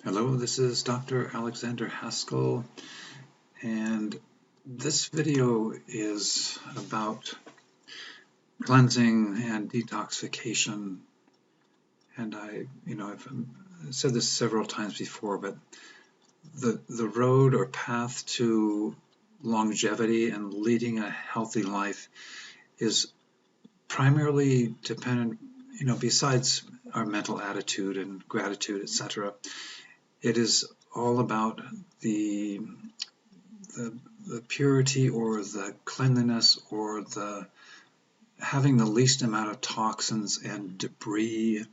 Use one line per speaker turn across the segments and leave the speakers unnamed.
Hello, this is Dr. Alexander Haskell, and this video is about cleansing and detoxification. And I've said this several times before, but the road or path to longevity and leading a healthy life is primarily dependent, besides our mental attitude and gratitude, etc. It is all about the purity or the cleanliness or the having the least amount of toxins and debris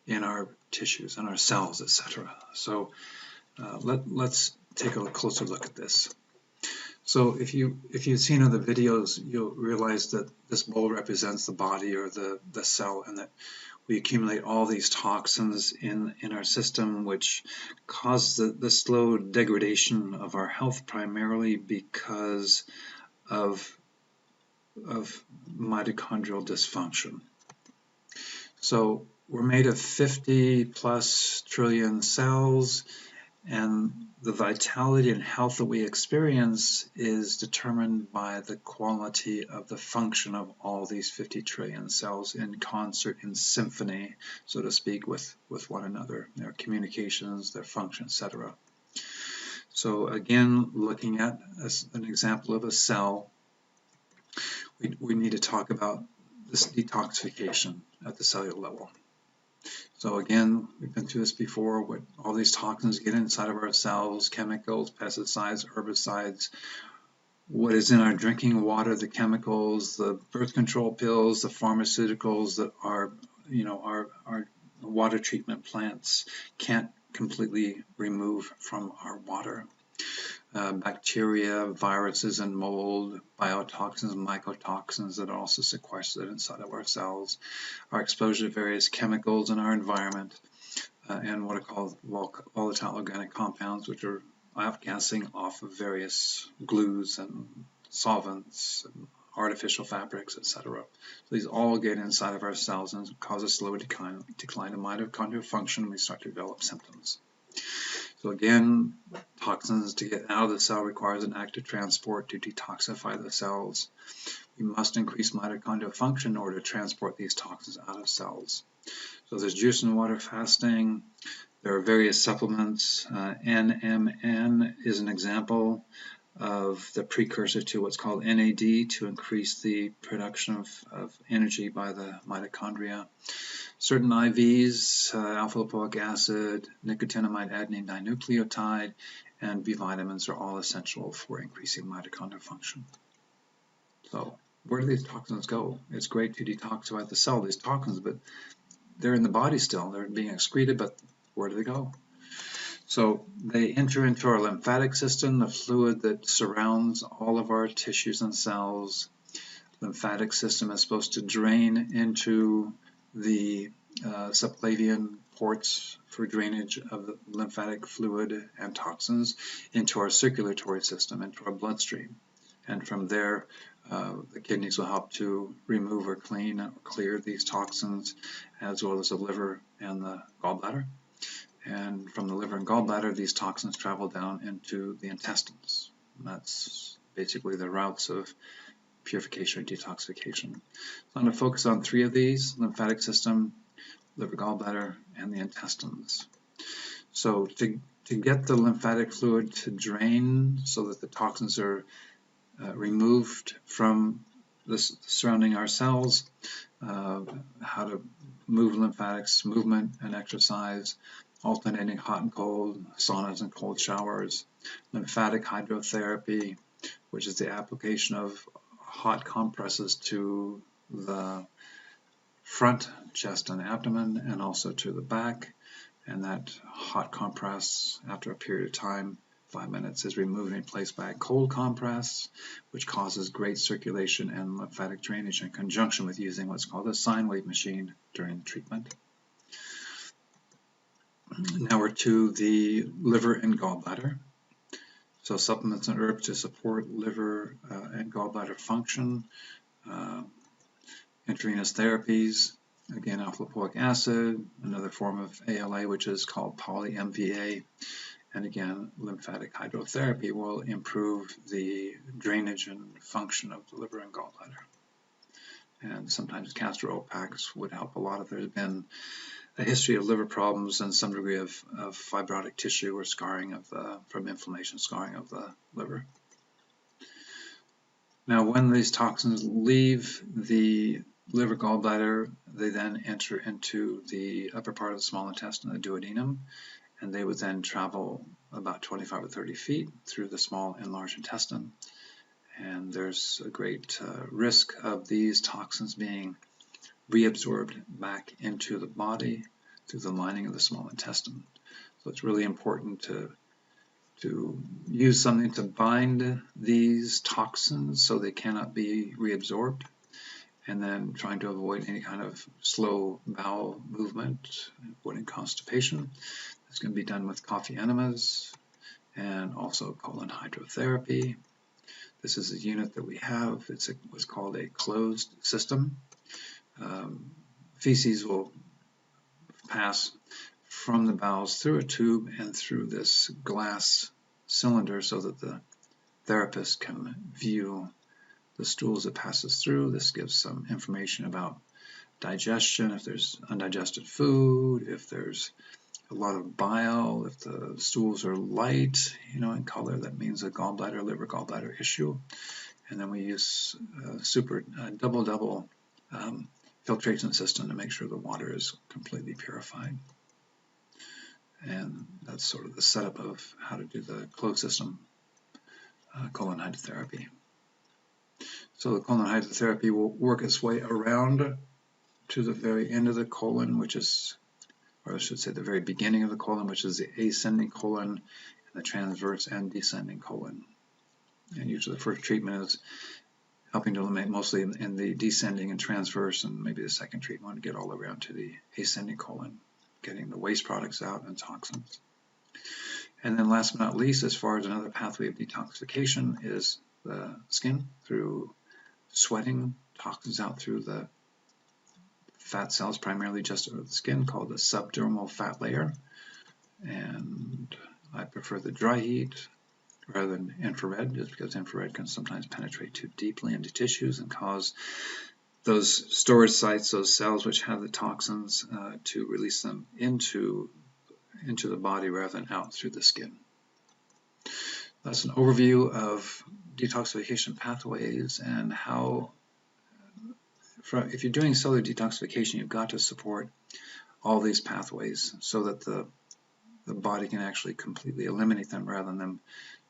in our tissues and our cells, etc. So let's take a closer look at this. So if you've seen other videos, you'll realize that this bowl represents the body or the cell, and that we accumulate all these toxins in our system, which causes the slow degradation of our health, primarily because of mitochondrial dysfunction. So we're made of 50 plus trillion cells, and the vitality and health that we experience is determined by the quality of the function of all these 50 trillion cells in concert, in symphony, so to speak, with one another, their communications, their function, etc. So again, looking at an example of a cell, we need to talk about this detoxification at the cellular level. So again, we've been through this before, what all these toxins get inside of our cells, chemicals, pesticides, herbicides, what is in our drinking water, the chemicals, the birth control pills, the pharmaceuticals that our water treatment plants can't completely remove from our water. Bacteria, viruses, and mold, biotoxins, mycotoxins that are also sequestered inside of our cells, our exposure to various chemicals in our environment, and what are called volatile organic compounds, which are gassing off of various glues and solvents and artificial fabrics, etc. So these all get inside of our cells and cause a slow decline in mitochondrial function, and we start to develop symptoms. So again, toxins to get out of the cell requires an active transport to detoxify the cells. We must increase mitochondrial function in order to transport these toxins out of cells. So there's juice and water fasting. There are various supplements. NMN is an example of the precursor to what's called NAD, to increase the production of energy by the mitochondria. Certain IVs, alpha-lipoic acid, nicotinamide adenine dinucleotide, and B vitamins are all essential for increasing mitochondrial function. So where do these toxins go? It's great to detoxify the cell, these toxins, but they're in the body still. They're being excreted, but where do they go? So they enter into our lymphatic system, the fluid that surrounds all of our tissues and cells. Lymphatic system is supposed to drain into the subclavian ports for drainage of the lymphatic fluid and toxins into our circulatory system, into our bloodstream. And from there, the kidneys will help to remove or clean or clear these toxins, as well as the liver and the gallbladder. And from the liver and gallbladder, these toxins travel down into the intestines. And that's basically the routes of purification or detoxification. So I'm going to focus on three of these: lymphatic system, liver, gallbladder, and the intestines. So to get the lymphatic fluid to drain so that the toxins are removed from the surrounding our cells, how to move lymphatics, movement and exercise, alternating hot and cold, saunas and cold showers, lymphatic hydrotherapy, which is the application of hot compresses to the front, chest, and abdomen, and also to the back. And that hot compress, after a period of time, 5 minutes, is removed and replaced by a cold compress, which causes great circulation and lymphatic drainage in conjunction with using what's called a sine wave machine during the treatment. Now we're to the liver and gallbladder. So supplements and herbs to support liver and gallbladder function, intravenous therapies, Again, alpha lipoic acid, another form of ALA, which is called poly-MVA. And again, lymphatic hydrotherapy will improve the drainage and function of the liver and gallbladder. And sometimes castor oil packs would help a lot if there's been a history of liver problems and some degree of fibrotic tissue or scarring from inflammation, scarring of the liver. Now, when these toxins leave the liver gallbladder, they then enter into the upper part of the small intestine, the duodenum, and they would then travel about 25 or 30 feet through the small and large intestine. And there's a great risk of these toxins being reabsorbed back into the body through the lining of the small intestine. So it's really important to use something to bind these toxins so they cannot be reabsorbed, and then trying to avoid any kind of slow bowel movement, avoiding constipation. It's going to be done with coffee enemas and also colon hydrotherapy. This is a unit that we have. It's what's called a closed system. Feces will pass from the bowels through a tube and through this glass cylinder so that the therapist can view the stools that passes through. This gives some information about digestion, if there's undigested food, if there's a lot of bile, if the stools are light, in color, that means a gallbladder, liver gallbladder issue. And then we use double filtration system to make sure the water is completely purified. And that's sort of the setup of how to do the closed system colon hydrotherapy. So the colon hydrotherapy will work its way around to the very end of the colon, which is, or I should say the very beginning of the colon, which is the ascending colon, and the transverse and descending colon. And usually the first treatment is helping to eliminate mostly in the descending and transverse, and maybe the second treatment would get all around to the ascending colon, getting the waste products out and toxins. And then last but not least, as far as another pathway of detoxification, is the skin through sweating toxins out through the fat cells, primarily just over the skin, called the subdermal fat layer. And I prefer the dry heat rather than infrared, just because infrared can sometimes penetrate too deeply into tissues and cause those storage sites, those cells which have the toxins, to release them into the body rather than out through the skin. That's an overview of detoxification pathways and how, if you're doing cellular detoxification, you've got to support all these pathways so that the body can actually completely eliminate them rather than them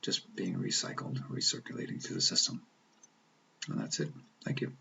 just being recycled, recirculating through the system. And that's it. Thank you.